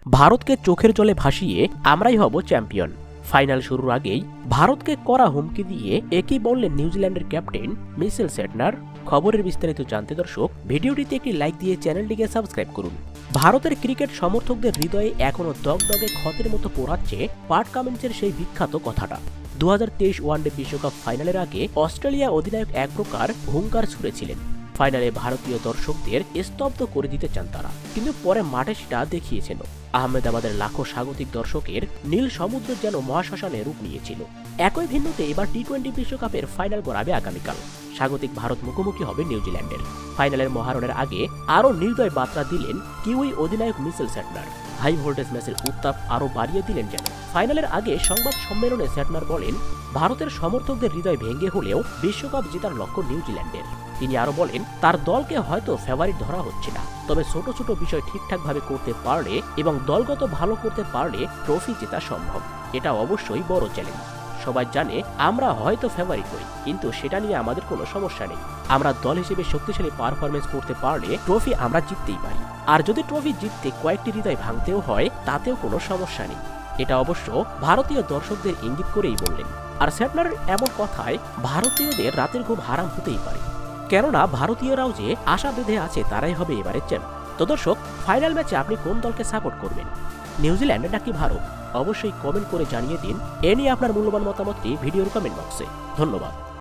ভারতকে চোখের জলে ভাসিয়ে আমরাই হব চ্যাম্পিয়ন। ফাইনাল শুরুর আগেই ভারতকে কড়া হুমকি দিয়ে একই বললেন নিউজিল্যান্ডের ক্যাপ্টেন মিচেল স্যাটনার। খবরের বিস্তারিত জানতে দর্শক ভিডিওটিতে একটি লাইক দিয়ে চ্যানেলটিকে সাবস্ক্রাইব করুন। ভারতের ক্রিকেট সমর্থকদের হৃদয়ে এখনও দগদগে ক্ষতের মতো পোড়াচ্ছে প্যাট কামিন্সের সেই বিখ্যাত কথাটা। 2023 ওয়ানডে বিশ্বকাপ ফাইনালের আগে অস্ট্রেলিয়া অধিনায়ক এক প্রকার হুঙ্কার ছুড়েছিলেন। ফাইনালে ভারতীয় দর্শকদের স্তব্ধ করে দিতে চান তারা, কিন্তু পরে মাঠে সেটা দেখিয়েছেন। আহমেদাবাদের লাখো স্বাগতিক দর্শকের নীল সমুদ্র যেন মহাশ্মশানে রূপ নিয়েছিল। একই ভিন্নতে এবার টি-20 বিশ্বকাপের ফাইনাল গড়াবে আগামীকাল। স্বাগতিক ভারত মুখোমুখি হবে নিউজিল্যান্ডের। ফাইনালের মহারণের আগে আরও নির্দয় বার্তা দিলেন কিউই অধিনায়ক মিচেল স্যাটনার। হাই ভোল্টেজ ম্যাচের উত্তাপ আরও বাড়িয়ে দিলেন যেন। ফাইনালের আগে সংবাদ সম্মেলনে স্যাটনার বলেন, ভারতের সমর্থকদের হৃদয় ভেঙে হলেও বিশ্বকাপ জেতার লক্ষ্য নিউজিল্যান্ডের। তিনি আরো বলেন, তার দলকে হয়তো ফেভারিট ধরা হচ্ছে না, তবে ছোট ছোট বিষয় ঠিকঠাকভাবে করতে পারলে এবং দলগত ভালো করতে পারলে ট্রফি জেতা সম্ভব। এটা অবশ্যই বড় চ্যালেঞ্জ। সবাই জানে আমরা হয়তো ফেভারিট নই, কিন্তু সেটা নিয়ে আমাদের কোনো সমস্যা নেই। আমরা দল হিসেবে শক্তিশালী পারফরমেন্স করতে পারলে ট্রফি আমরা জিততেই পারি। আর যদি ট্রফি জিততে কয়েকটি হৃদয় ভাঙতেও হয় তাতেও কোনো সমস্যা নেই। এটা অবশ্য ভারতীয় দর্শকদের ইঙ্গিত করেই বললেন। আর স্যাটনারের এমন কথায় ভারতীয়দের রাতের ঘুম হারাম হতেই পারে, কেননা ভারতীয়রাও যে আশা বেঁধে আছে তারাই হবে এবারের চ্যাম্পিয়ন। তো দর্শক, ফাইনাল ম্যাচে আপনি কোন দলকে সাপোর্ট করবেন, নিউজিল্যান্ড নাকি ভারত? অবশ্যই কমেন্ট করে জানিয়ে দিন। এ নিয়ে আপনার মূল্যবান মতামতটি ভিডিওর কমেন্ট বক্সে। ধন্যবাদ।